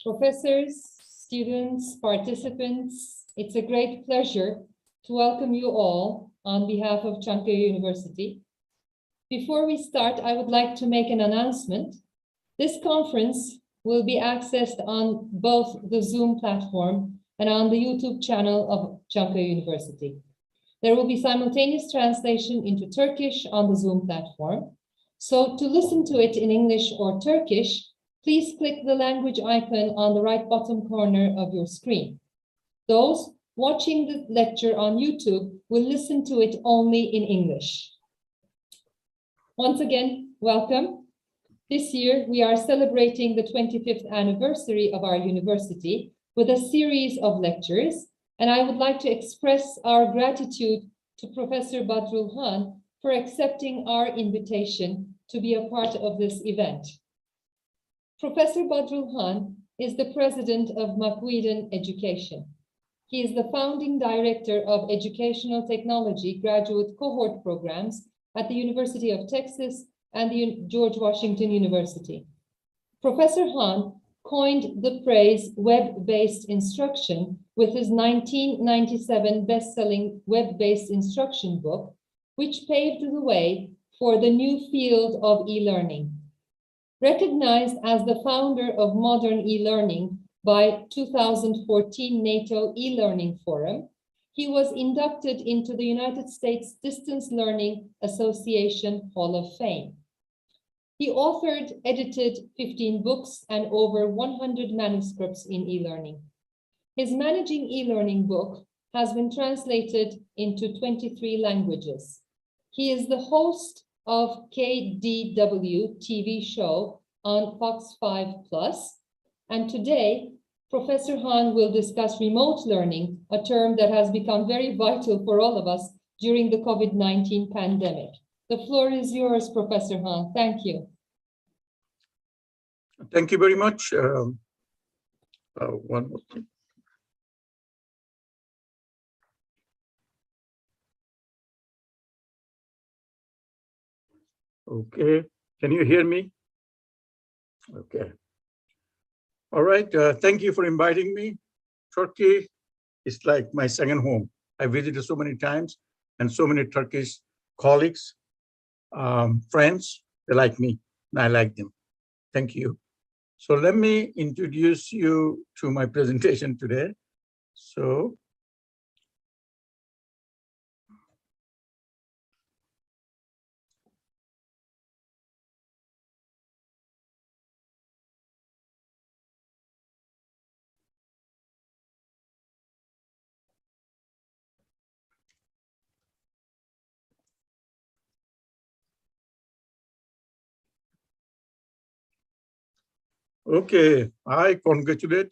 Professors, students, participants, it's a great pleasure to welcome you all on behalf of Çankaya University. Before we start, I would like to make an announcement. This conference will be accessed on both the Zoom platform and on the YouTube channel of Çankaya University. There will be simultaneous translation into Turkish on the Zoom platform. So to listen to it in English or Turkish, please click the language icon on the right bottom corner of your screen. Those watching the lecture on YouTube will listen to it only in English. Once again, welcome. This year, we are celebrating the 25th anniversary of our university with a series of lectures, and I would like to express our gratitude to Professor Badrul for accepting our invitation to be a part of this event. Professor Badrul is the president of Macquarie Education. He is the founding director of Educational Technology Graduate Cohort Programs at the University of Texas and the George Washington University. Professor Han coined the phrase web-based instruction with his 1997 best-selling web-based instruction book, which paved the way for the new field of e-learning. Recognized as the founder of modern e-learning by 2014 NATO e-learning forum, he was inducted into the United States Distance Learning Association Hall of Fame. He authored, edited 15 books and over 100 manuscripts in e-learning. His Managing e-learning book has been translated into 23 languages. He is the host of KDW TV show on Fox 5 Plus, and today Professor Han will discuss remote learning, a term that has become very vital for all of us during the COVID-19 pandemic. The floor is yours, Professor Han. Thank you. Thank you very much. One more thing. Okay, can you hear me? Okay. All right, thank you for inviting me. Turkey is like my second home. I visited so many times and so many Turkish colleagues, friends, they like me and I like them. Thank you. So let me introduce you to my presentation today. So, okay, I congratulate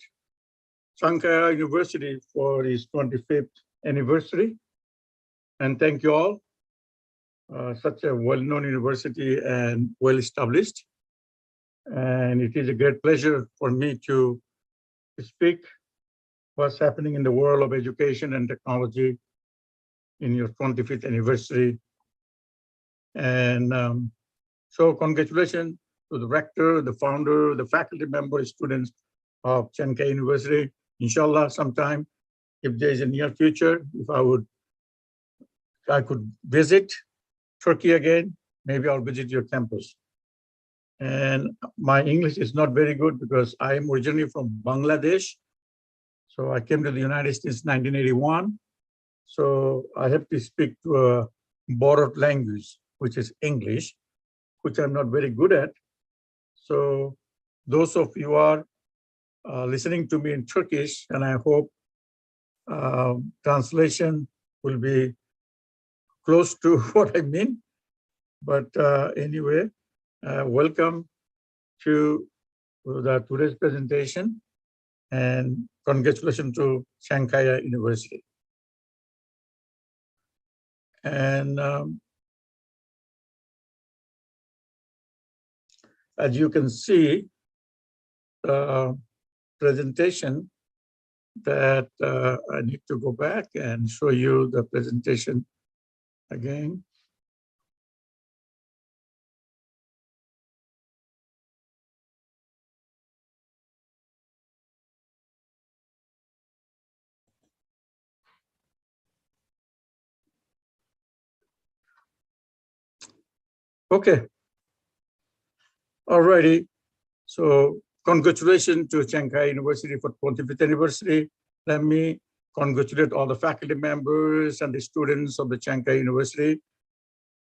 Çankaya University for its 25th anniversary. And thank you all. Such a well-known university and well-established. And it is a great pleasure for me to speak what's happening in the world of education and technology in your 25th anniversary. And so congratulations to the rector, the founder, the faculty members, students of Çankaya University. Inshallah, sometime, if there is a near future, if I could visit Turkey again, maybe I'll visit your campus. And my English is not very good because I am originally from Bangladesh. So I came to the United States in 1981. So I have to speak to a borrowed language, which is English, which I'm not very good at. So those of you who are listening to me in Turkish, and I hope translation will be close to what I mean. But anyway, welcome to today's presentation and congratulations to Çankaya University. And as you can see, the presentation that I need to go back and show you the presentation again. Okay. Alrighty. So congratulations to Çankaya University for 25th anniversary. Let me congratulate all the faculty members and the students of the Çankaya University.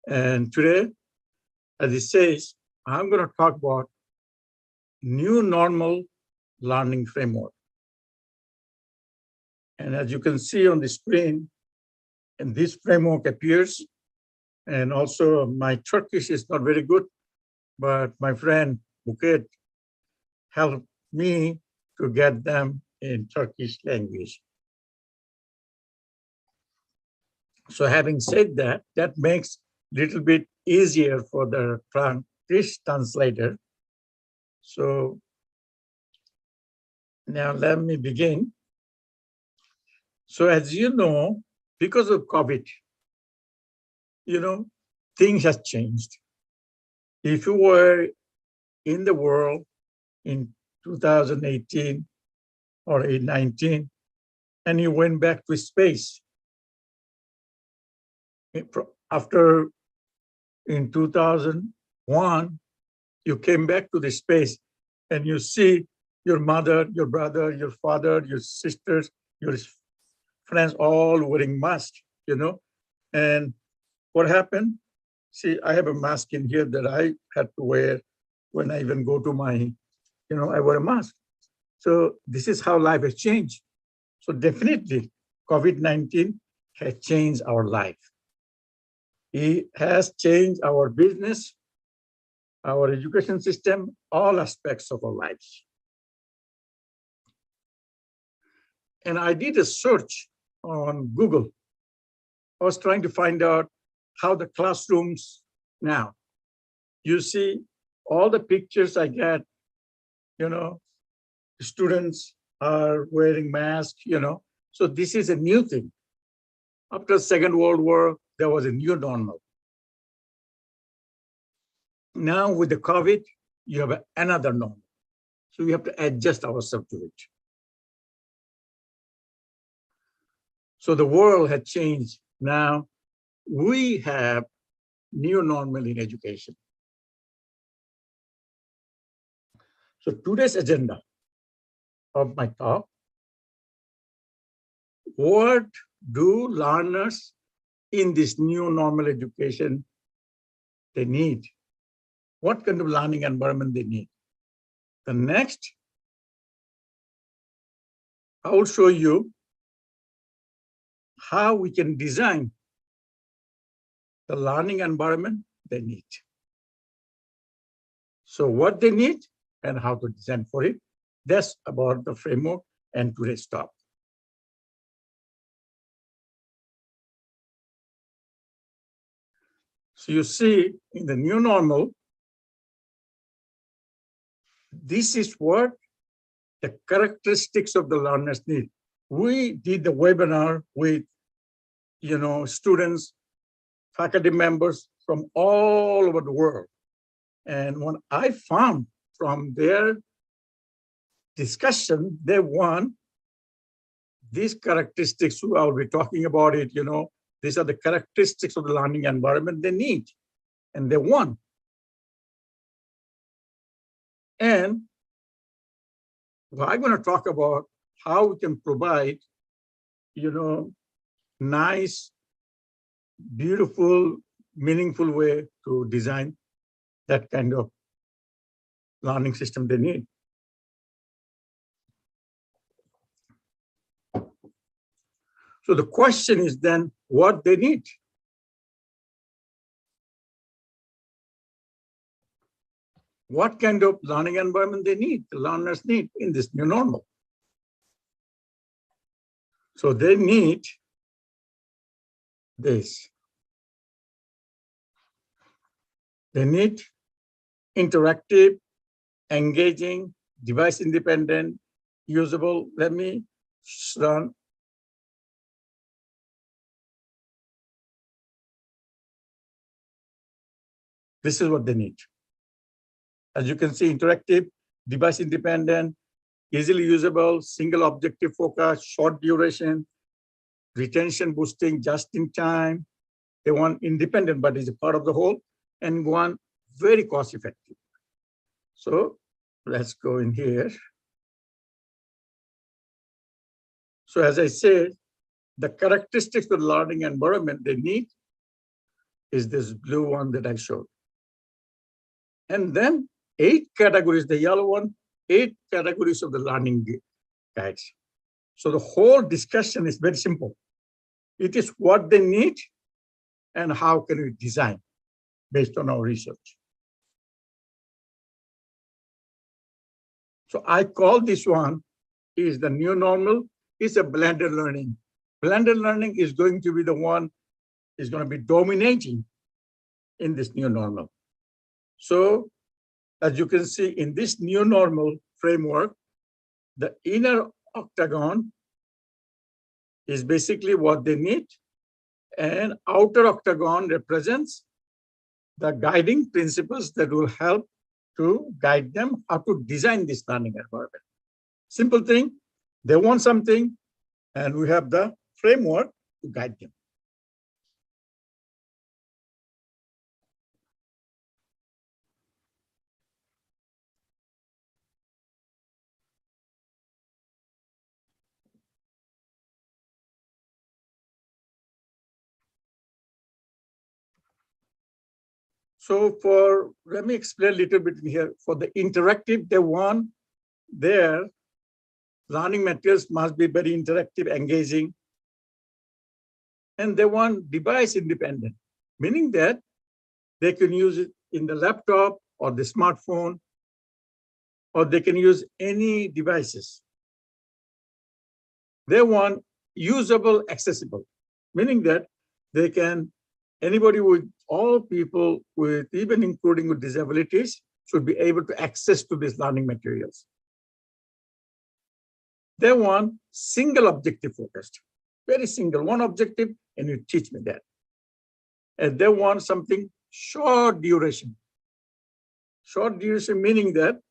And today, as it says, I'm going to talk about new normal learning framework. And as you can see on the screen, and this framework appears, and also my Turkish is not very good, but my friend Buket helped me to get them in Turkish language. So having said that, that makes a little bit easier for the translator. So now let me begin. So as you know, because of COVID, things have changed. If you were in the world in 2018 or 2019, and you went back to space, after in 2001, you came back to the space and you see your mother, your brother, your father, your sisters, your friends all wearing masks, and what happened? See, I have a mask in here that I had to wear when I even go to my, I wear a mask. So this is how life has changed. So definitely COVID-19 has changed our life. It has changed our business, our education system, all aspects of our lives. And I did a search on Google. I was trying to find out how the classrooms now. You see all the pictures I get, students are wearing masks, So this is a new thing. After Second World War, there was a new normal. Now with the COVID, you have another normal. So we have to adjust ourselves to it. So the world had changed. Now we have new normal in education. So today's agenda of my talk, what do learners in this new normal education they need? What kind of learning environment they need? The next, I will show you how we can design the learning environment they need. So what they need and how to design for it, that's about the framework and today's talk. So you see in the new normal, this is what the characteristics of the learners need. We did the webinar with, students, faculty members from all over the world. And what I found from their discussion, they want these characteristics. I'll be talking about it, these are the characteristics of the learning environment they need and they want. And I'm going to talk about how we can provide, nice, beautiful, meaningful way to design that kind of learning system they need. So the question is then what they need. What kind of learning environment they need, the learners need in this new normal. So they need this. They need interactive, engaging, device independent, usable. Let me run. This is what they need. As you can see, interactive, device independent, easily usable, single objective focus, short duration, retention boosting just in time. They want independent, but it's a part of the whole. and one very cost effective. So let's go in here. So as I said, the characteristics of the learning environment they need is this blue one that I showed. And then 8 categories, the yellow one, 8 categories of the learning guides. So the whole discussion is very simple. It is what they need and how can we design based on our research. So I call this one is the new normal, is a blended learning. Blended learning is going to be the one is going to be dominating in this new normal. So as you can see in this new normal framework, the inner octagon is basically what they need, and outer octagon represents the guiding principles that will help to guide them how to design this learning environment. Simple thing, they want something, and we have the framework to guide them. So let me explain a little bit here. For the interactive, they want their learning materials must be very interactive, engaging, and they want device independent, meaning that they can use it in the laptop or the smartphone, or they can use any devices. They want usable, accessible, meaning that they can, anybody with, all people with, even including with disabilities, should be able to access to these learning materials. They want single objective focused, very single, one objective, and you teach me that. And they want something short duration. Short duration meaning that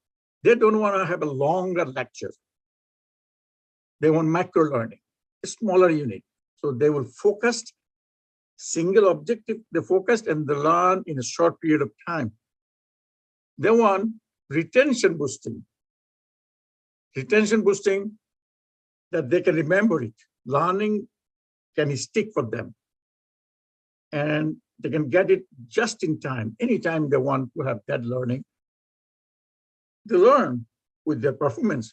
they don't want to have a longer lecture. They want micro learning, a smaller unit. So they will focus, single objective, they focused and they learn in a short period of time. They want retention boosting. Retention boosting, that they can remember it. Learning can stick for them. And they can get it just in time, anytime they want to have that learning. They learn with their performance.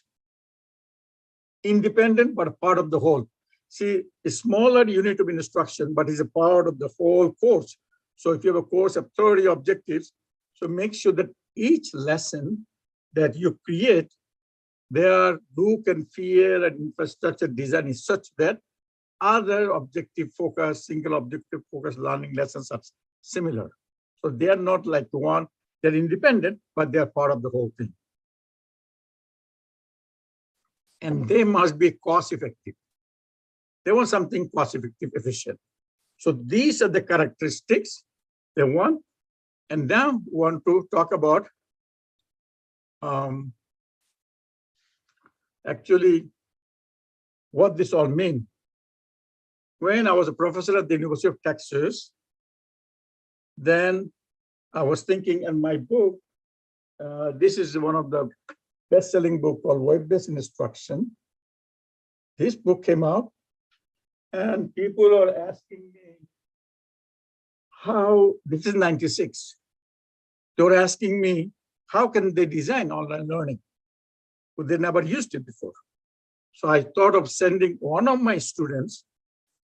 Independent, but a part of the whole. See, a smaller unit of instruction, but is a part of the whole course. So if you have a course of 30 objectives, so make sure that each lesson that you create, their look and feel and infrastructure design is such that other objective focus, single objective focus learning lessons are similar. So they are not like the one, they're independent, but they're part of the whole thing. And they must be cost effective. They want something cost effective, efficient. So these are the characteristics they want. And now we want to talk about actually what this all means. When I was a professor at the University of Texas, then I was thinking in my book, this is one of the best-selling book called Web-Based Instruction. This book came out and people are asking me how, this is 96. They were asking me, how can they design online learning? But they never used it before. So I thought of sending one of my students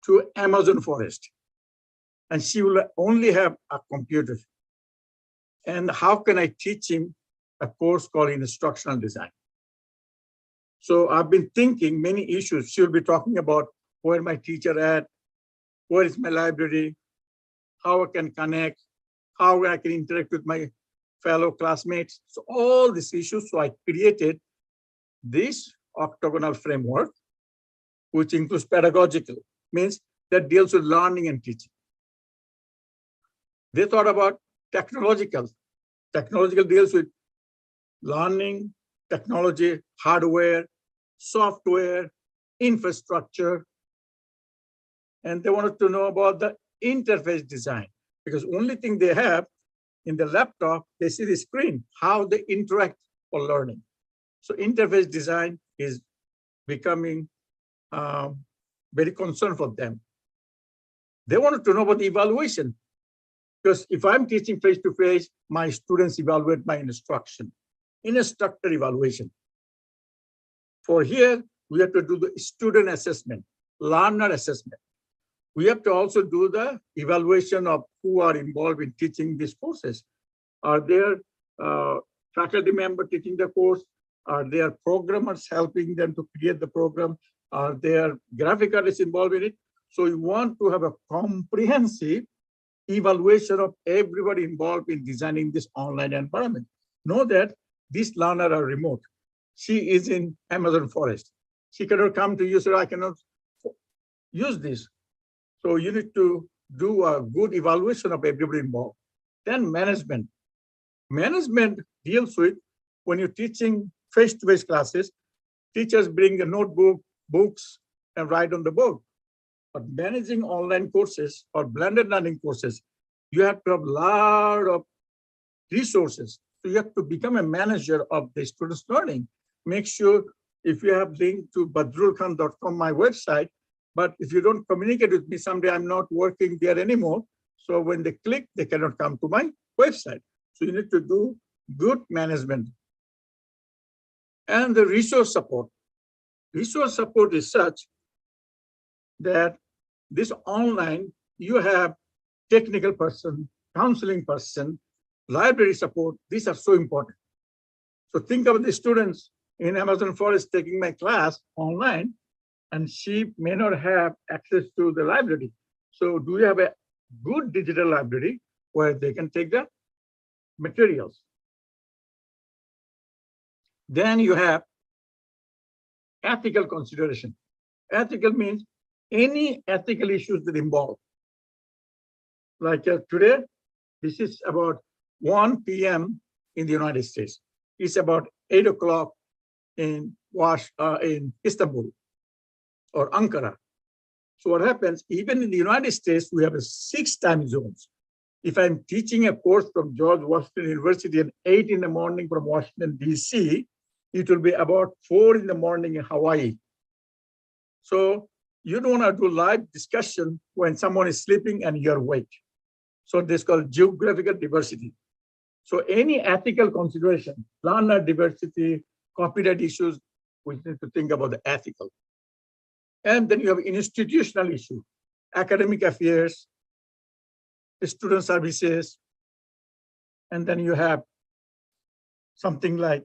to Amazon forest, and she will only have a computer. And how can I teach him a course called instructional design? So I've been thinking many issues. She'll be talking about where my teacher at, where is my library, how I can connect, how I can interact with my fellow classmates. So all these issues. So I created this octagonal framework, which includes pedagogical, means that deals with learning and teaching. They thought about technological. Technological deals with learning, technology, hardware, software, infrastructure. And they wanted to know about the interface design, because only thing they have in the laptop, they see the screen, how they interact for learning. So interface design is becoming very concerned for them. They wanted to know about the evaluation, because if I'm teaching face-to-face, my students evaluate my instruction, instructor evaluation. For here, we have to do the student assessment, learner assessment. We have to also do the evaluation of who are involved in teaching these courses. Are there faculty members teaching the course? Are there programmers helping them to create the program? Are there graphic artists involved in it? So we want to have a comprehensive evaluation of everybody involved in designing this online environment. Know that these learners are remote. She is in Amazon forest. She cannot come to you, so I cannot use this. So you need to do a good evaluation of everybody involved. Then management. Management deals with when you're teaching face-to-face classes, teachers bring a notebook, books, and write on the board. But managing online courses or blended learning courses, you have to have a lot of resources. So you have to become a manager of the students' learning. Make sure if you have linked to badrulkhan.com, my website, but if you don't communicate with me, someday I'm not working there anymore. So when they click, they cannot come to my website. So you need to do good management. And the resource support. Resource support is such that this online, you have technical person, counseling person, library support. These are so important. So think of the students in Amazon forest taking my class online, and she may not have access to the library. So do you have a good digital library where they can take the materials? Then you have ethical consideration. Ethical means any ethical issues that involve. Like today, this is about 1 p.m. in the United States. It's about 8 o'clock in Istanbul or Ankara. So what happens, even in the United States, we have 6 time zones. If I'm teaching a course from George Washington University at 8 in the morning from Washington, D.C., it will be about 4 in the morning in Hawaii. So you don't want to do live discussion when someone is sleeping and you're awake. So this is called geographical diversity. So any ethical consideration, learner diversity, copyright issues, we need to think about the ethical. And then you have institutional issue, academic affairs, student services, and then you have something like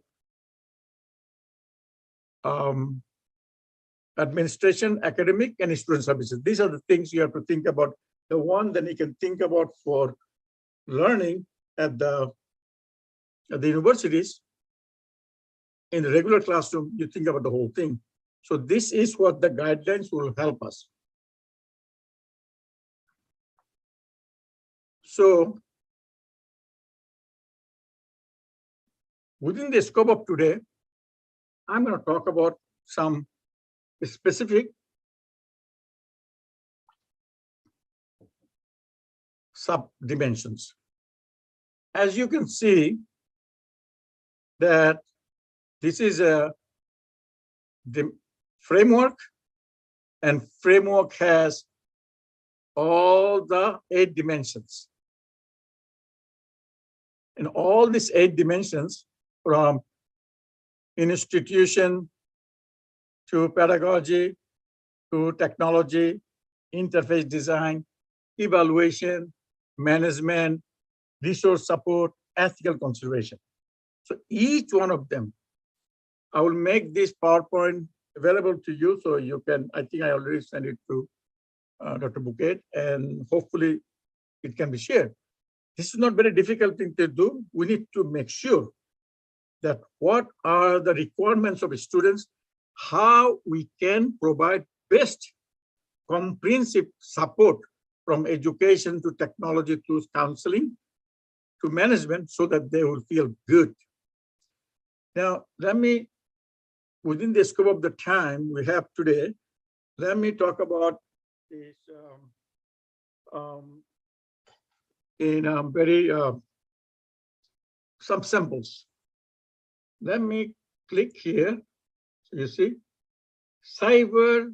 administration, academic, and student services. These are the things you have to think about. The one that you can think about for learning at the universities. In the regular classroom, you think about the whole thing. So this is what the guidelines will help us. So within the scope of today, I'm going to talk about some specific sub-dimensions. As you can see, that this is the framework, and framework has all the 8 dimensions. In all these 8 dimensions, from institution to pedagogy to technology, interface design, evaluation, management, resource support, ethical consideration. So each one of them, I will make this PowerPoint available to you so you can, I think I already sent it to Dr. Bouquet, and hopefully it can be shared. This is not very difficult thing to do. We need to make sure that what are the requirements of students, how we can provide best comprehensive support from education to technology to counseling to management so that they will feel good. Now, let me, within the scope of the time we have today, let me talk about this in a very some samples. Let me click here. So you see, cyber.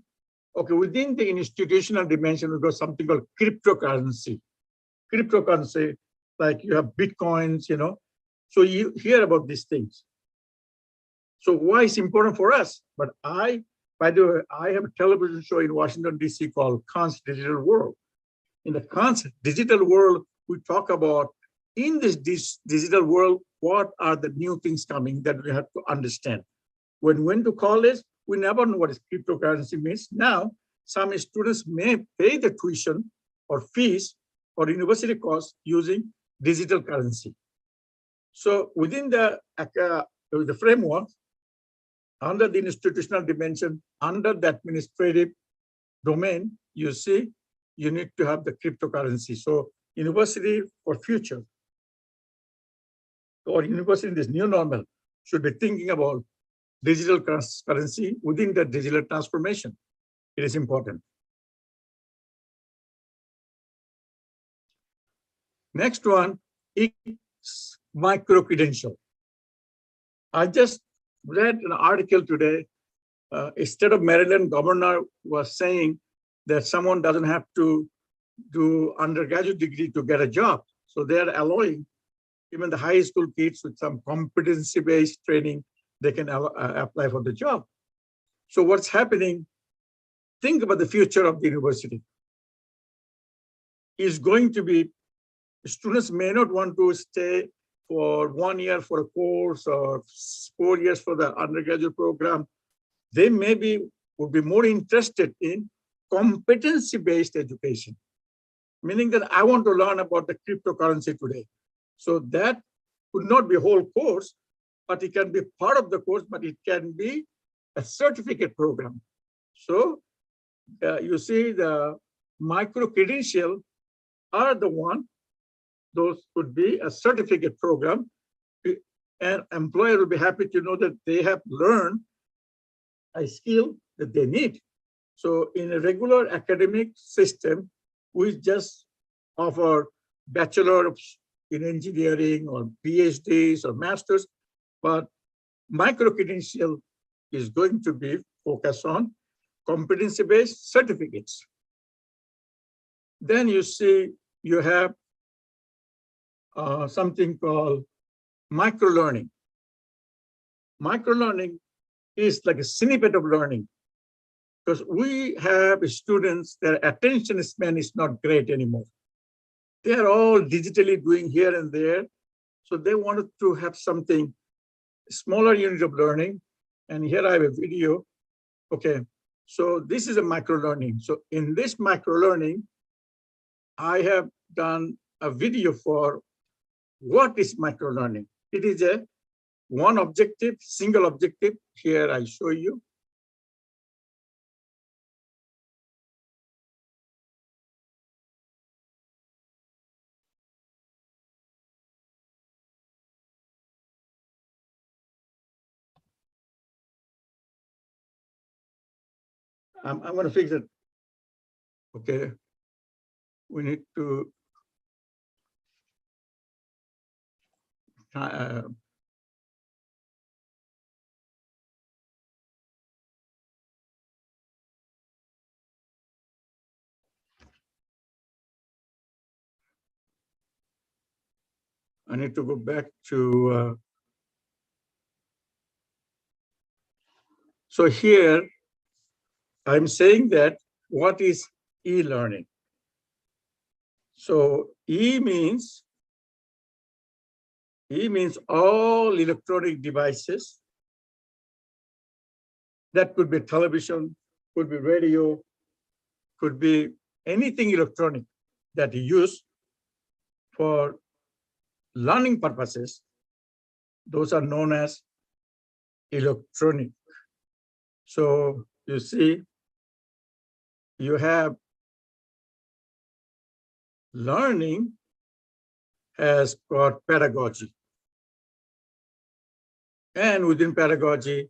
Okay, within the institutional dimension, we've got something called cryptocurrency. Cryptocurrency, like you have Bitcoins, you know. So you hear about these things. So why it's important for us? But by the way, I have a television show in Washington, D.C. called Khan's Digital World. In the Khan's Digital World, we talk about in this digital world, what are the new things coming that we have to understand. When we went to college, we never know what cryptocurrency means. Now, some students may pay the tuition or fees or university costs using digital currency. So within the framework, under the institutional dimension, under the administrative domain, you see, you need to have the cryptocurrency. So university for future, or university in this new normal, should be thinking about digital currency within the digital transformation. It is important. Next one is micro-credential. I just read an article today. A state of Maryland governor was saying that someone doesn't have to do undergraduate degree to get a job. So they're allowing even the high school kids with some competency-based training, they can apply for the job. So what's happening? Think about the future of the university. Is going to be, students may not want to stay for 1 year for a course or 4 years for the undergraduate program. They would be more interested in competency-based education, meaning that I want to learn about the cryptocurrency today. So that would not be a whole course, but it can be part of the course, but it can be a certificate program. So you see the micro-credential are the one, those would be a certificate program. And employer will be happy to know that they have learned a skill that they need. So in a regular academic system, we just offer bachelor's in engineering or PhDs or masters, but micro-credential is going to be focused on competency-based certificates. Then you see you have something called micro-learning. Micro-learning is like a snippet of learning, because we have students, their attention span is not great anymore. They are all digitally doing here and there. So they wanted to have something, smaller unit of learning. And here I have a video. Okay, so this is a micro-learning. So in this micro-learning, I have done a video for what is micro-learning. It is a one objective, single objective. Here I show you. I'm going to fix it. Okay. We need to I need to go back to, so here I'm saying that what is e-learning? So E means all electronic devices. That could be television, could be radio, could be anything electronic that you use for learning purposes. Those are known as electronic. So you see, you have learning has got pedagogy. And within pedagogy,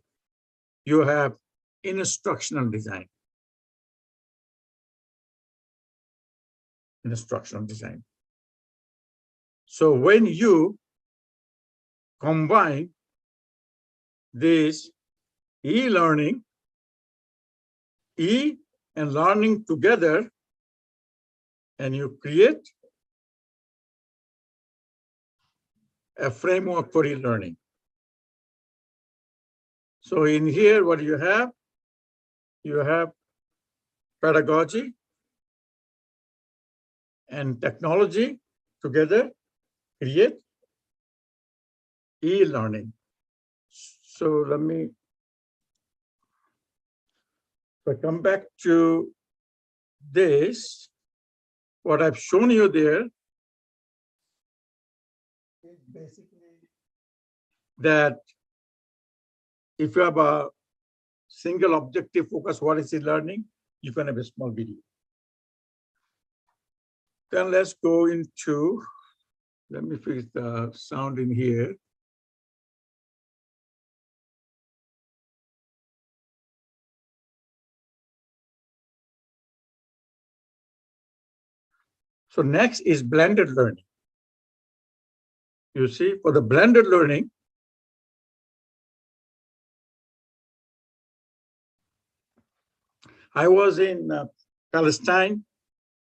you have instructional design. Instructional design. So when you combine this e-learning, e and learning together, and you create a framework for e-learning. So in here, what you have pedagogy and technology together create e-learning. So let me come back to this. What I've shown you there is basically that if you have a single objective focus, what is e-learning? You can have a small video. Then let's go into, let me fix the sound in here. So next is blended learning. You see, for the blended learning, I was in Palestine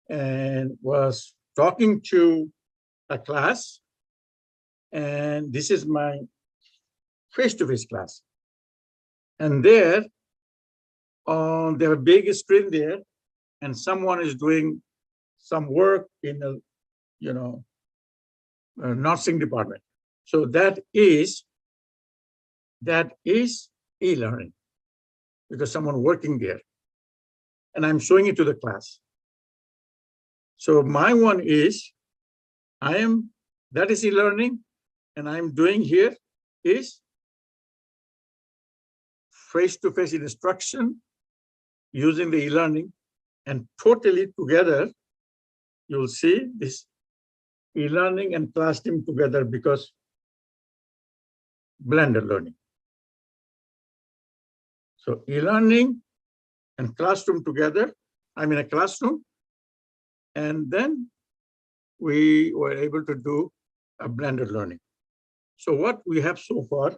and was talking to a class, and this is my face-to-face class. And there, on their big screen there, and someone is doing some work in the, nursing department. So that is e-learning, because someone working there, and I'm showing it to the class. So my one is, that is e-learning, and I'm doing here is face-to-face instruction using the e-learning, and totally together, you'll see this e-learning and classroom together because blended learning. So e-learning and classroom together, I'm in a classroom, and then we were able to do a blended learning. So what we have so far,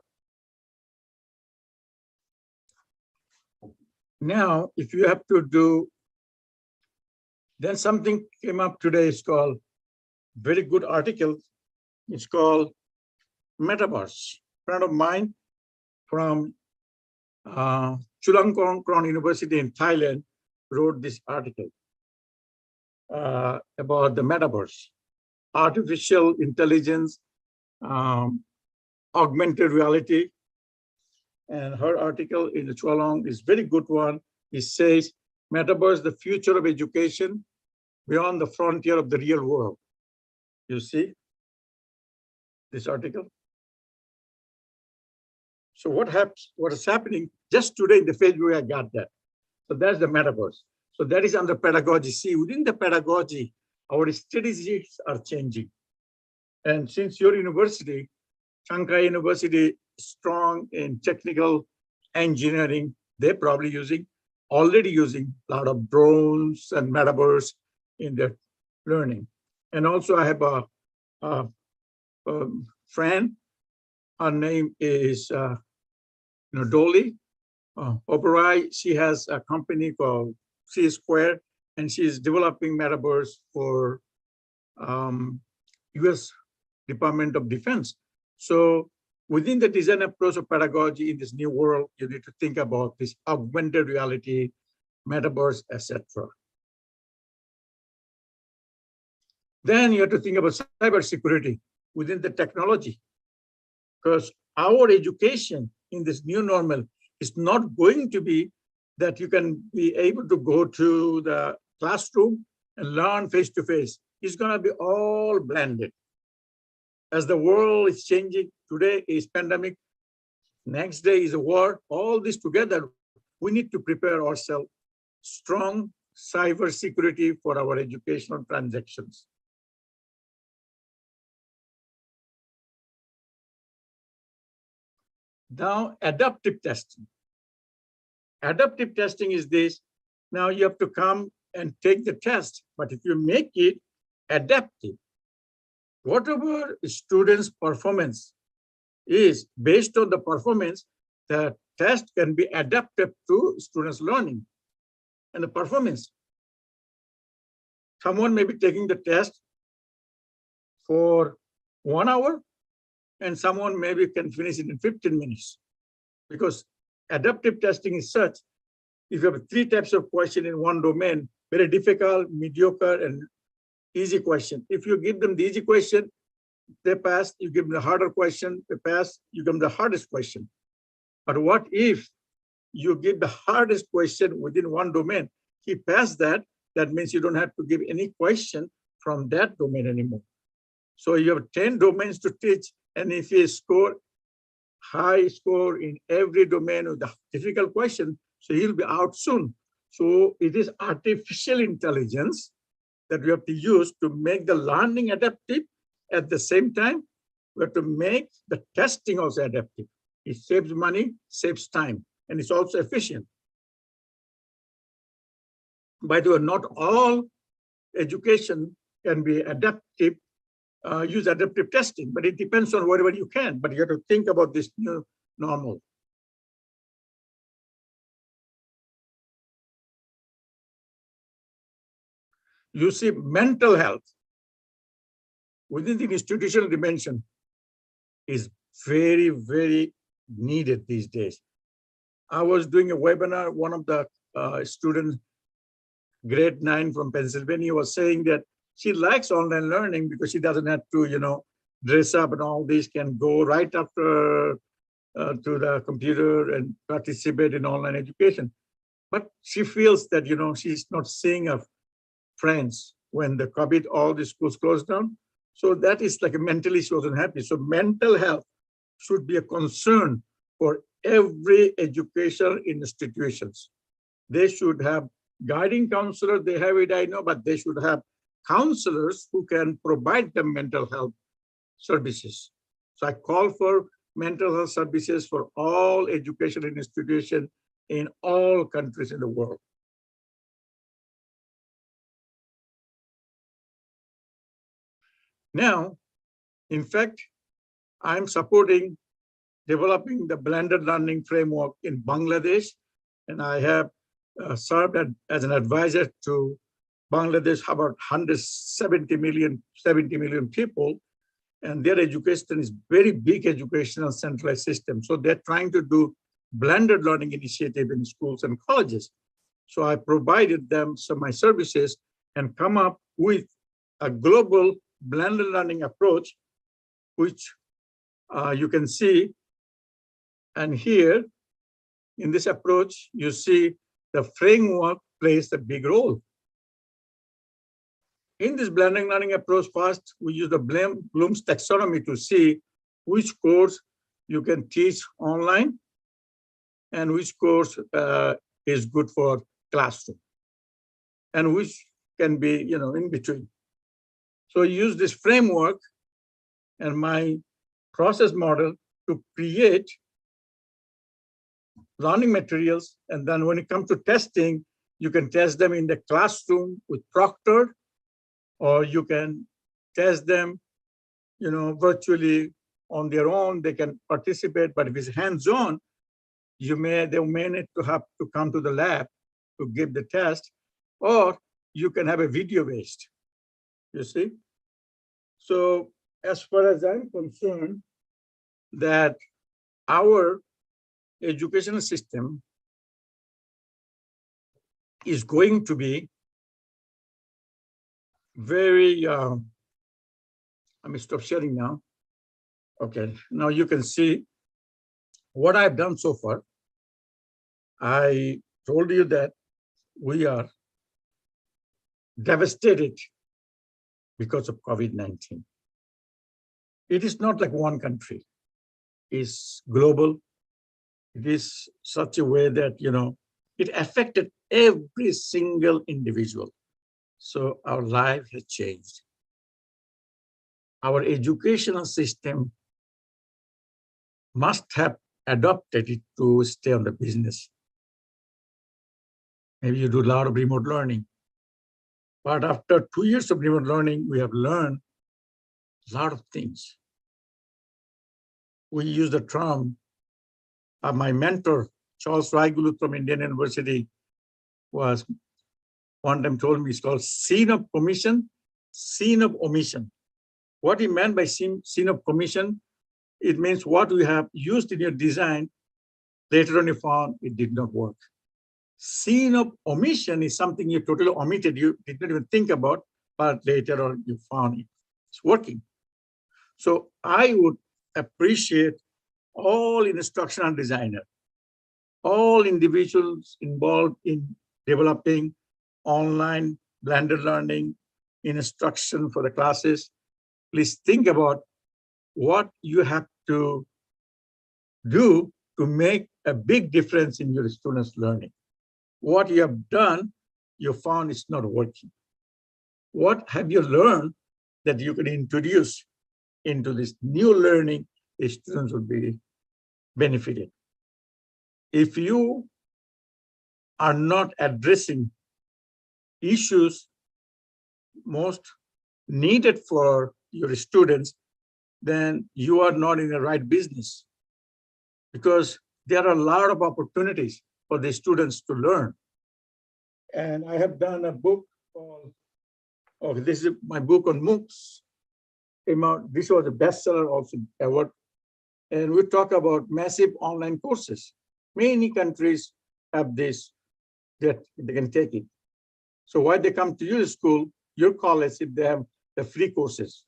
now if you have to do, then something came up today, it's called, very good article, it's called Metaverse. A friend of mine from Chulalongkorn University in Thailand wrote this article about the metaverse, artificial intelligence, augmented reality. And her article in the Chulalong is very good one. It says, metaverse, the future of education beyond the frontier of the real world. You see this article? So what is happening? Just today in the Facebook, I got that. So that's the metaverse. So that is under pedagogy. See, within the pedagogy, our strategies are changing. And since your university, Çankaya University, strong in technical engineering, they're probably already using a lot of drones and metaverse in their learning. And also I have a friend, her name is Dolly Oberoi. She has a company called C Square, and she's developing metaverse for US Department of Defense. So within the design approach of pedagogy in this new world, you need to think about this augmented reality, metaverse, etc. Then you have to think about cybersecurity within the technology, because our education in this new normal is not going to be that you can be able to go to the classroom and learn face-to-face. It's going to be all blended. As the world is changing, today is pandemic, next day is a war, all this together, we need to prepare ourselves strong cyber security for our educational transactions. Now, adaptive testing. Adaptive testing is this. Now you have to come and take the test, but if you make it adaptive, whatever students' performance is based on the performance, the test can be adapted to students' learning and the performance. Someone may be taking the test for 1 hour and someone maybe can finish it in 15 minutes, because adaptive testing is such, if you have 3 types of question in one domain, very difficult, mediocre, and easy question. If you give them the easy question, they pass. You give them the harder question, they pass. You give them the hardest question. But what if you give the hardest question within one domain? He passed that. That means you don't have to give any question from that domain anymore. So you have 10 domains to teach. And if you score high score in every domain with a difficult question, so he'll be out soon. So it is artificial intelligence that we have to use to make the learning adaptive. At the same time, we have to make the testing also adaptive. It saves money, saves time, and it's also efficient. By the way, not all education can be adaptive, use adaptive testing, but it depends on whatever you can. But you have to think about this new normal. You see, mental health within the institutional dimension is very, very needed these days. I was doing a webinar, one of the students, grade 9 from Pennsylvania, was saying that she likes online learning because she doesn't have to, dress up and all these, can go right after to the computer and participate in online education. But she feels that, she's not seeing her friends when the COVID, all the schools closed down. So that is like mentally she wasn't happy. So mental health should be a concern for every educational institutions. They should have guiding counselors, they have it, I know, but they should have counselors who can provide them mental health services. So I call for mental health services for all educational institutions in all countries in the world. Now, in fact, I'm supporting developing the blended learning framework in Bangladesh, and I have served as an advisor to Bangladesh, about 170 million people, and their education is very big educational centralized system. So they're trying to do blended learning initiative in schools and colleges. So I provided them some of my services and come up with a global blended learning approach, which you can see. And here, in this approach, you see the framework plays a big role. In this blended learning approach, first, we use the Bloom's taxonomy to see which course you can teach online and which course is good for classroom and which can be, in between. So I use this framework and my process model to create learning materials. And then when it comes to testing, you can test them in the classroom with Proctor, or you can test them, virtually on their own. They can participate, but if it's hands-on, they may need to have to come to the lab to give the test, or you can have a video-based, you see? So as far as I'm concerned, that our educational system is going to be very, let me stop sharing now. Okay, now you can see what I've done so far. I told you that we are devastated because of COVID-19. It is not like one country. It's global. It is such a way that, it affected every single individual. So our life has changed. Our educational system must have adopted it to stay on the business. Maybe you do a lot of remote learning. But after 2 years of remote learning, we have learned a lot of things. we use the term, my mentor, Charles Raigulu from Indian University, was one time told me it's called scene of commission, scene of omission. What he meant by scene of commission, it means what you have used in your design, later on you found it did not work. Scene of omission is something you totally omitted, you did not even think about, but later on you found it's working. So I would appreciate all instructional designers, all individuals involved in developing online blended learning, instruction for the classes. Please think about what you have to do to make a big difference in your students' learning. What you have done, you found it's not working. What have you learned that you can introduce into this new learning the students will be benefited? If you are not addressing issues most needed for your students, then you are not in the right business, because there are a lot of opportunities for the students to learn. And I have done a book called, this is my book on MOOCs. This was a bestseller also award. And we talk about massive online courses. Many countries have this, that they can take it. So why they come to your school, your college, if they have the free courses.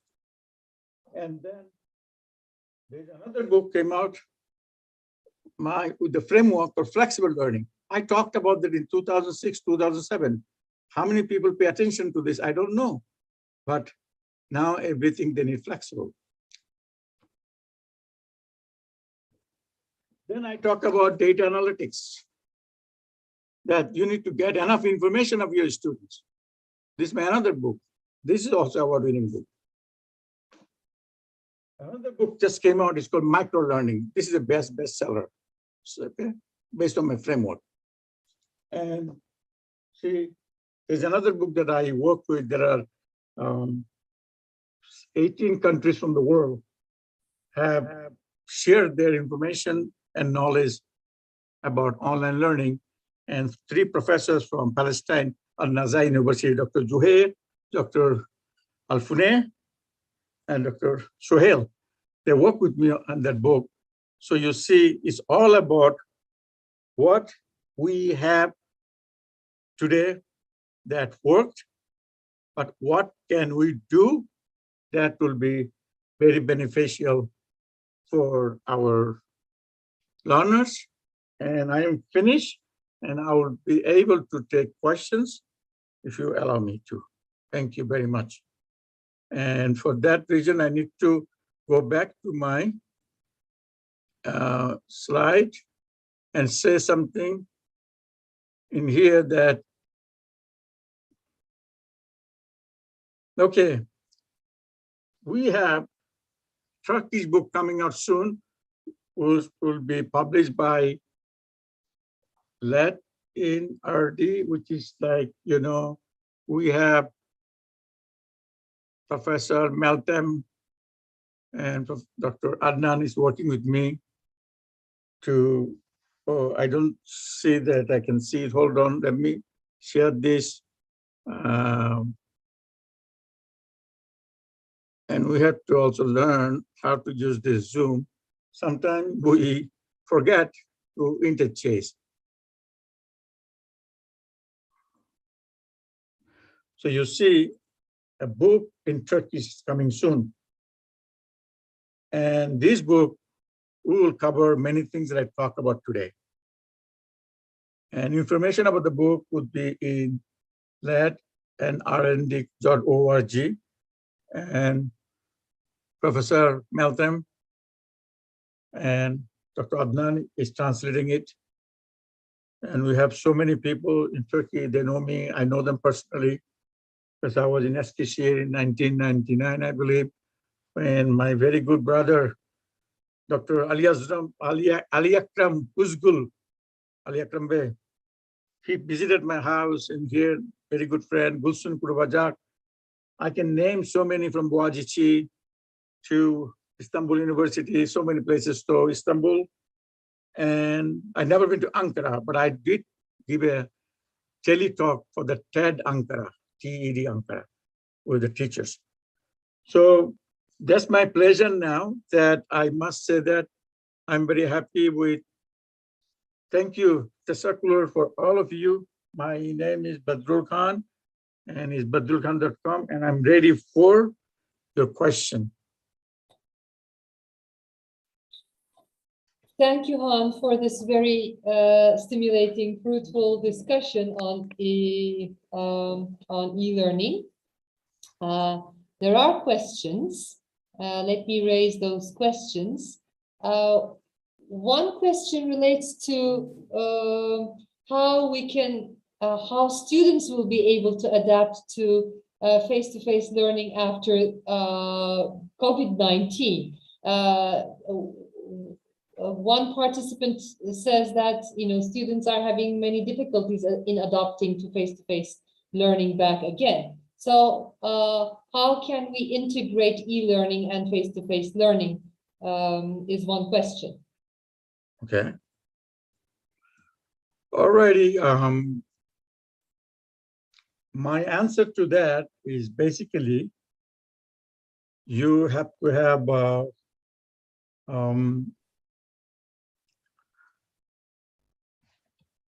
And then there's another book came out, with the framework for flexible learning. I talked about that in 2006, 2007. How many people pay attention to this? I don't know. But now everything they need flexible. Then I talk about data analytics, that you need to get enough information of your students. This is my another book. This is also award-winning book. Another book just came out, it's called Micro Learning. This is a bestseller, so, okay, based on my framework. And see, there's another book that I work with. There are 18 countries from the world have shared their information and knowledge about online learning. And 3 professors from Palestine, Al-Nazar University, Dr. Zuhair, Dr. Al-Funeh, and Dr. Sohail. They work with me on that book. So you see, it's all about what we have today that worked, but what can we do that will be very beneficial for our learners. And I am finished, and I will be able to take questions if you allow me to. Thank you very much. And for that reason, I need to go back to my slide and say something in here that, okay, we have Turkish book coming out soon, will be published by Let in RD, which is like, you know, we have Professor Meltem and Dr. Adnan is working with me to, I don't see that I can see it. Hold on, let me share this. And we have to also learn how to use this Zoom. Sometimes we forget to interchange. So you see a book in Turkish is coming soon. And this book, we will cover many things that I talk about today. And information about the book would be in let and rnd.org. And Professor Meltem and Dr. Adnan is translating it. And we have so many people in Turkey, they know me, I know them personally, because I was in Eskişehir in 1999, I believe. And my very good brother, Dr. Ali Akram Uzgul, Ali Akram Bey, he visited my house and here, very good friend, Gulsun Kurbajak. I can name so many from Boğaziçi to Istanbul University, so many places to Istanbul. And I never been to Ankara, but I did give a tele-talk for the TED Ankara, TED Ankara, with the teachers. So that's my pleasure now that I must say that I'm very happy with, thank you, the circular for all of you. My name is Badrul Khan and it's badrulkhan.com, and I'm ready for your question. Thank you, Han, for this very stimulating, fruitful discussion on e-learning. There are questions. Let me raise those questions. One question relates to how students will be able to adapt to face-to-face learning after COVID-19. One participant says that students are having many difficulties in adapting to face-to-face learning back again. So how can we integrate e-learning and face-to-face learning is one question. Okay. Alrighty. My answer to that is basically you have to have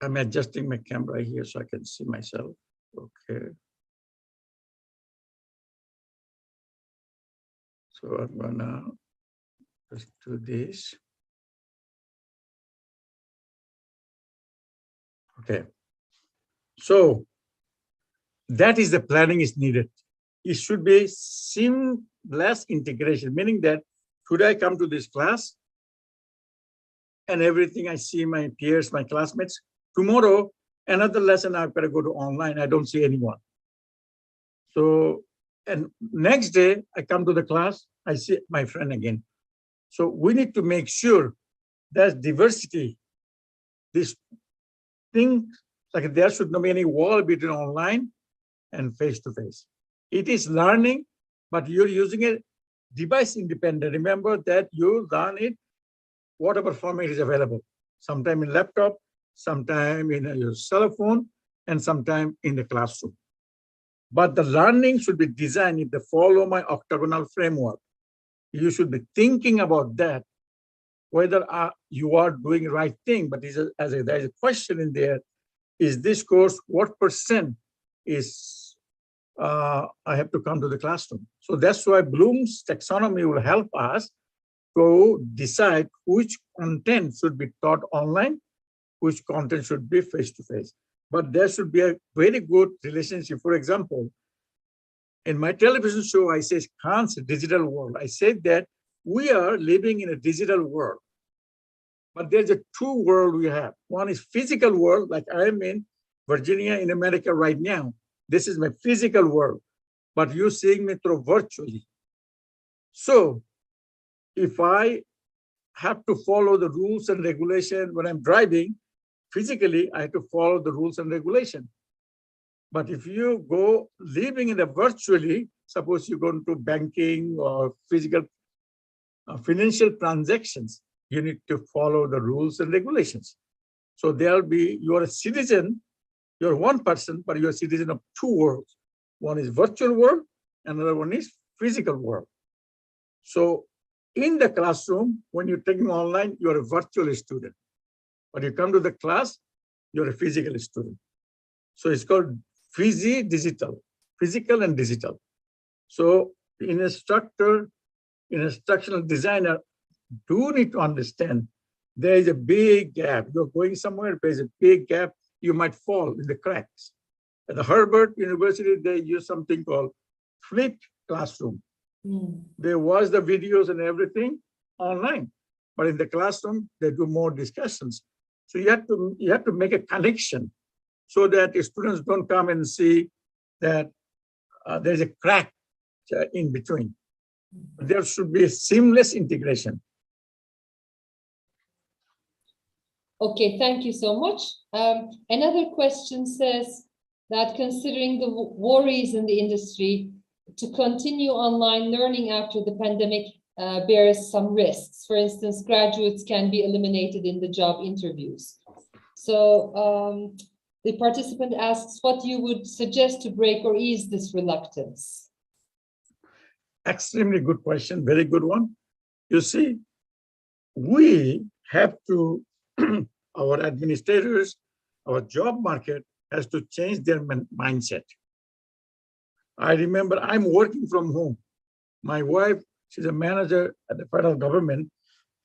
I'm adjusting my camera here so I can see myself. Okay. So I'm gonna just do this. Okay. So that is the planning is needed. It should be seamless integration, meaning that could I come to this class and everything I see my peers, my classmates, tomorrow, another lesson I've got to go to online. I don't see anyone. So, and next day I come to the class, I see my friend again. So we need to make sure there's diversity. This thing, like there should not be any wall between online and face-to-face. It is learning, but you're using it device independent. Remember that you learn it, whatever format is available. Sometime in laptop, sometime in your cell phone, and sometime in the classroom. But the learning should be designed if they follow my octagonal framework. You should be thinking about that, whether you are doing the right thing. But there's a question in there, is this course, what percent is I have to come to the classroom? So that's why Bloom's taxonomy will help us to decide which content should be taught online, which content should be face-to-face. But there should be a very good relationship. For example, in my television show, I say Khan's digital world. I said that we are living in a digital world, but there's a two world we have. One is physical world, like I am in Virginia in America right now. This is my physical world, but you're seeing me through virtually. So if I have to follow the rules and regulation when I'm driving, physically, I have to follow the rules and regulation. But if you go living in the virtually, suppose you go into banking or physical financial transactions, you need to follow the rules and regulations. So there'll be, you're a citizen, you're one person, but you're a citizen of two worlds. One is virtual world, another one is physical world. So in the classroom, when you're taking online, you're a virtual student. But you come to the class, you're a physical student. So it's called digital, physical and digital. So in a structure, in instructional designer, do need to understand there is a big gap. You're going somewhere, there's a big gap, you might fall in the cracks. At the Harvard University, they use something called flipped classroom. They watch the videos and everything online, but in the classroom, they do more discussions. So you have to make a connection so that the students don't come and see that there's a crack in between. There should be a seamless integration. Okay, thank you so much. Another question says that considering the worries in the industry to continue online learning after the pandemic bears some risks. For instance, graduates can be eliminated in the job interviews. So the participant asks what you would suggest to break or ease this reluctance. Extremely good question, very good one. You see, we have to, our administrators, our job market has to change their mindset. I remember I'm working from home. My wife, she's a manager at the federal government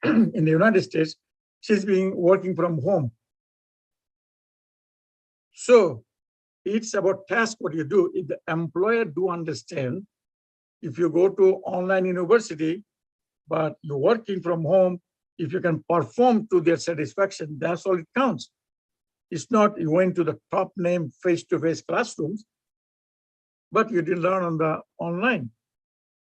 in the United States. She's been working from home. So it's about task what you do. If the employer do understand, if you go to online university, but you're working from home, if you can perform to their satisfaction, that's all it counts. It's not you went to the top name face-to-face classrooms, but you didn't learn on the online.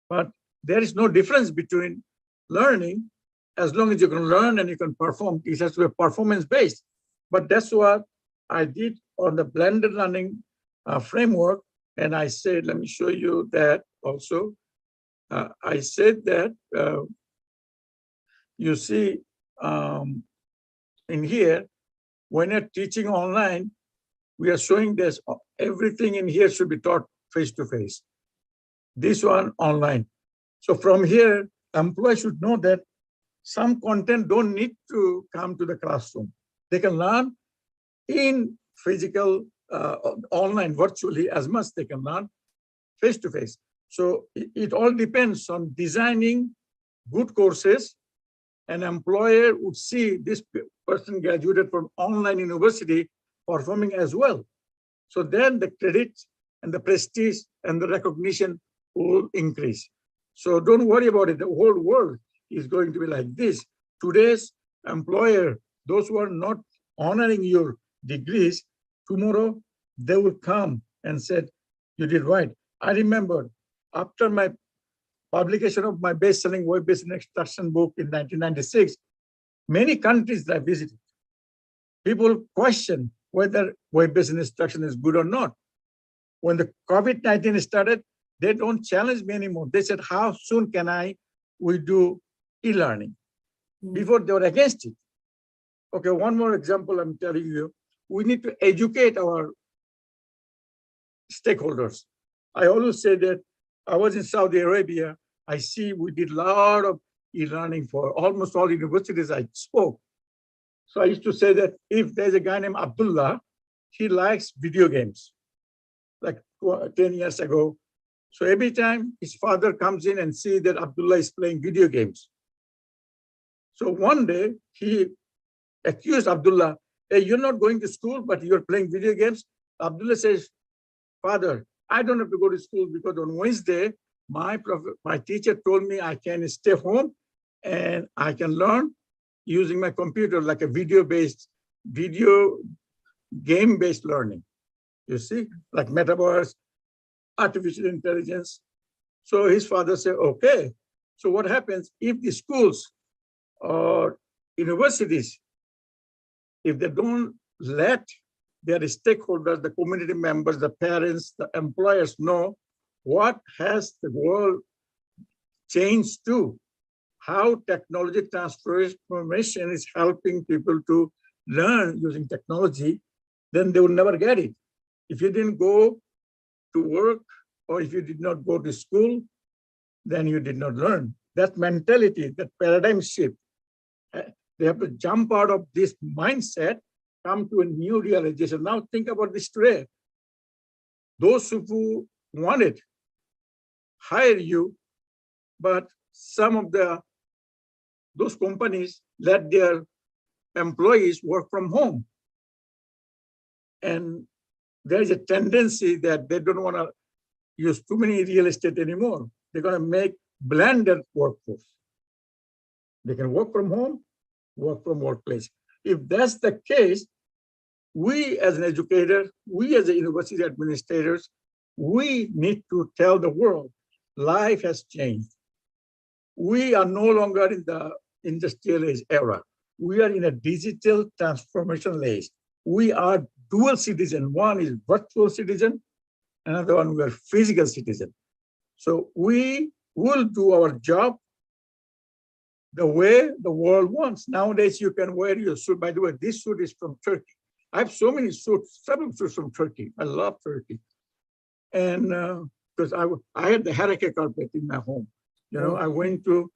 But there is no difference between learning as long as you can learn and you can perform. It has to be performance-based. But that's what I did on the blended learning framework. And I said, let me show you that also. I said that, you see in here, when you're teaching online, we are showing this, everything in here should be taught face-to-face. This one online. So from here, employees should know that some content don't need to come to the classroom. They can learn in physical, online, virtually, as much they can learn face-to-face. So it all depends on designing good courses. An employer would see this person graduated from online university performing as well. So then the credit and the prestige and the recognition will increase. So don't worry about it. The whole world is going to be like this. Today's employer, those who are not honoring your degrees, tomorrow they will come and said, you did right. I remember after my publication of my best-selling web-based instruction book in 1996, many countries that I visited, people question whether web-based instruction is good or not. When the COVID-19 started, they don't challenge me anymore. They said, how soon can we do e-learning? Before they were against it. Okay, one more example I'm telling you. We need to educate our stakeholders. I always say that I was in Saudi Arabia. I see we did a lot of e-learning for almost all universities I spoke. So I used to say that if there's a guy named Abdullah, he likes video games, like 10 years ago. So every time his father comes in and see that Abdullah is playing video games. So one day he accused Abdullah, hey, you're not going to school, but you're playing video games. Abdullah says, Father, I don't have to go to school because on Wednesday, my teacher told me I can stay home and I can learn using my computer, like a video game-based learning. You see, like metaverse, artificial intelligence. So his father said, okay. So what happens if the schools or universities, if they don't let their stakeholders, the community members, the parents, the employers know what has the world changed to, how technology transformation is helping people to learn using technology, then they will never get it. If you didn't go to work or if you did not go to school, then you did not learn. That mentality, that paradigm shift, they have to jump out of this mindset, come to a new realization. Now think about this today. Those who wanted hire you, but some of those companies let their employees work from home. And there is a tendency that they don't want to use too many real estate anymore. They're going to make blended workforce. They can work from home, work from workplace. If that's the case, we as an educator, we as a university administrators, we need to tell the world life has changed. We are no longer in the industrial age era. We are in a digital transformation age. We are dual citizen. One is virtual citizen, another one we are physical citizen. So we will do our job the way the world wants. Nowadays, you can wear your suit. By the way, this suit is from Turkey. I have so many suits, several suits from Turkey. I love Turkey. And because I had the hareke carpet in my home. You know, I went to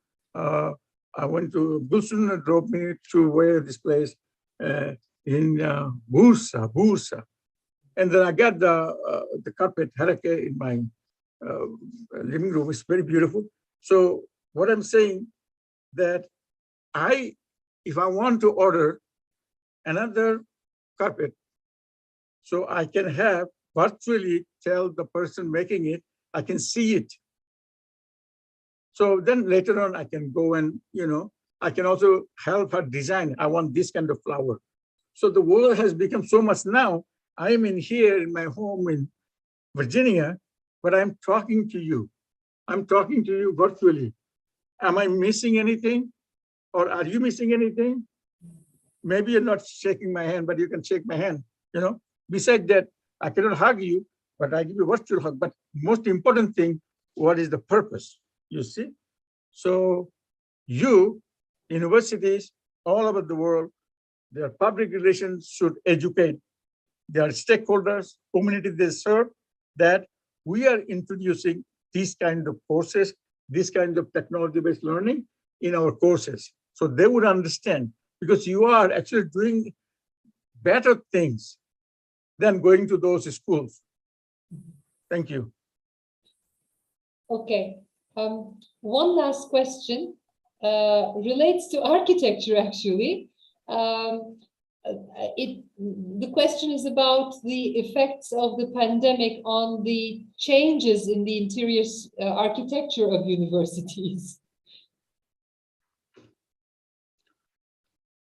Gulsun drove me to wear this place in Bursa. And then I got the carpet hareke in my living room. It's very beautiful. So what I'm saying that if I want to order another carpet, so I can have virtually tell the person making it, I can see it. So then later on, I can go and, you know, I can also help her design. I want this kind of flower. So the world has become so much now. I'm in here in my home in Virginia, but I'm talking to you. I'm talking to you virtually. Am I missing anything? Or are you missing anything? Maybe you're not shaking my hand, but you can shake my hand. You know, besides that, I cannot hug you, but I give you a virtual hug. But most important thing, what is the purpose? You see? So you, universities all over the world, their public relations should educate their stakeholders, community they serve, that we are introducing these kind of courses, this kind of technology-based learning in our courses. So they would understand, because you are actually doing better things than going to those schools. Thank you. Okay. One last question relates to architecture, actually. The question is about the effects of the pandemic on the changes in the interior architecture of universities.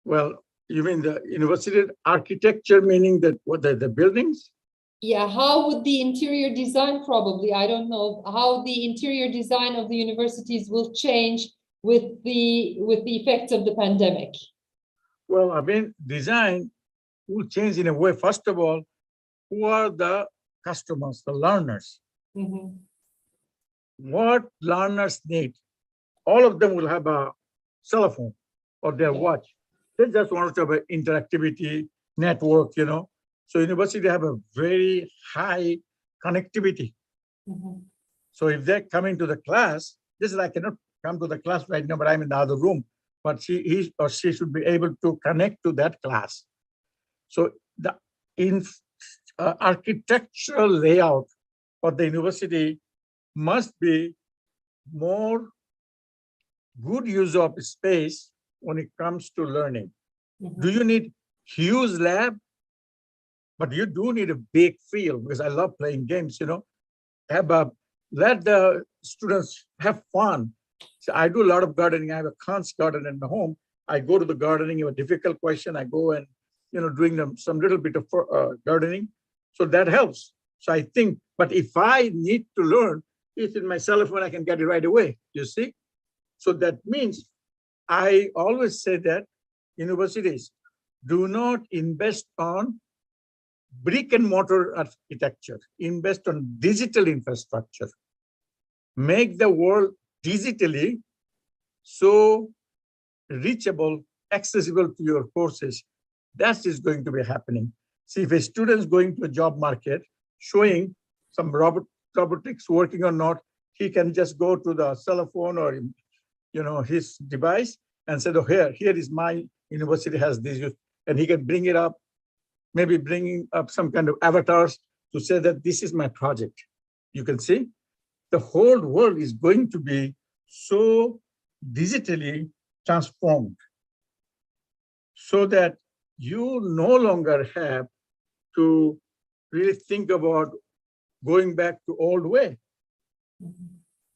Well, you mean the university architecture, meaning that what the buildings? Yeah, how would the interior design probably, I don't know, how the interior design of the universities will change with the effects of the pandemic? Well, I mean, design will change in a way. First of all, who are the customers, the learners? Mm-hmm. What learners need? All of them will have a cell phone or their watch. They just want to have an interactivity network, you know. So university have a very high connectivity. Mm-hmm. So if they're coming to the class, this is I cannot come to the class right now, but I'm in the other room. But he or she should be able to connect to that class. So the architectural layout for the university must be more good use of space when it comes to learning. Mm-hmm. Do you need huge lab? But you do need a big field, because I love playing games, you know. Let the students have fun. So I do a lot of gardening. I have a Kant's garden in my home. I go to the gardening, you have a difficult question, I go and, you know, doing some little bit of gardening. So that helps. So I think, but if I need to learn, it's in my cell phone, I can get it right away, you see? So that means I always say that universities do not invest on brick and mortar architecture, invest on digital infrastructure, make the world digitally so reachable, accessible to your courses. That is going to be happening. See, if a student is going to a job market, showing some robotics working or not, he can just go to the cell phone or, you know, his device and say, oh, here is my university has this, and he can bring it up, maybe bringing up some kind of avatars to say that this is my project. You can see the whole world is going to be so digitally transformed, so that you no longer have to really think about going back to old way.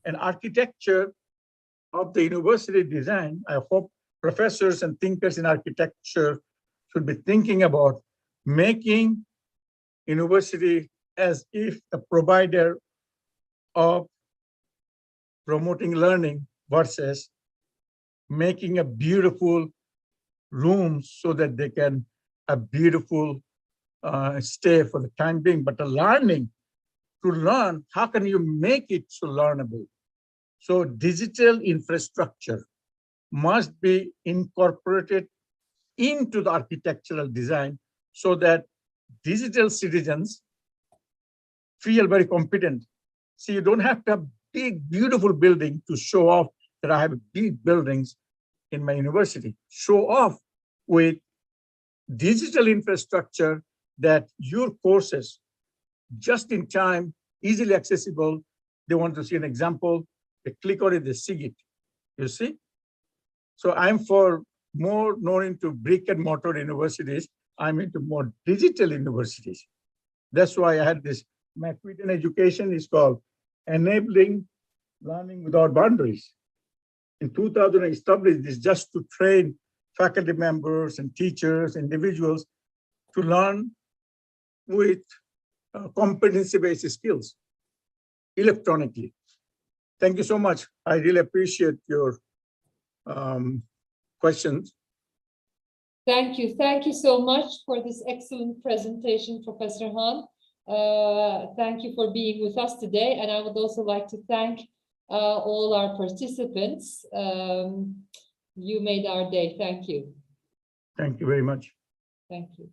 And architecture of the university design, I hope professors and thinkers in architecture should be thinking about making university as if the provider of promoting learning versus making a beautiful room so that they can have beautiful stay for the time being. But the learning, to learn, how can you make it so learnable? So digital infrastructure must be incorporated into the architectural design so that digital citizens feel very competent. See, you don't have to have big, beautiful building to show off that I have big buildings in my university. Show off with digital infrastructure that your courses, just in time, easily accessible. They want to see an example, they click on it, they see it, you see? So I'm for more not into brick and mortar universities, I'm into more digital universities. That's why I had this, my tweet in education is called Enabling Learning Without Boundaries. In 2000, I established this just to train faculty members and teachers, individuals to learn with competency-based skills electronically. Thank you so much. I really appreciate your questions. Thank you. Thank you so much for this excellent presentation, Professor Han. Thank you for being with us today. And I would also like to thank all our participants. You made our day. Thank you. Thank you very much. Thank you.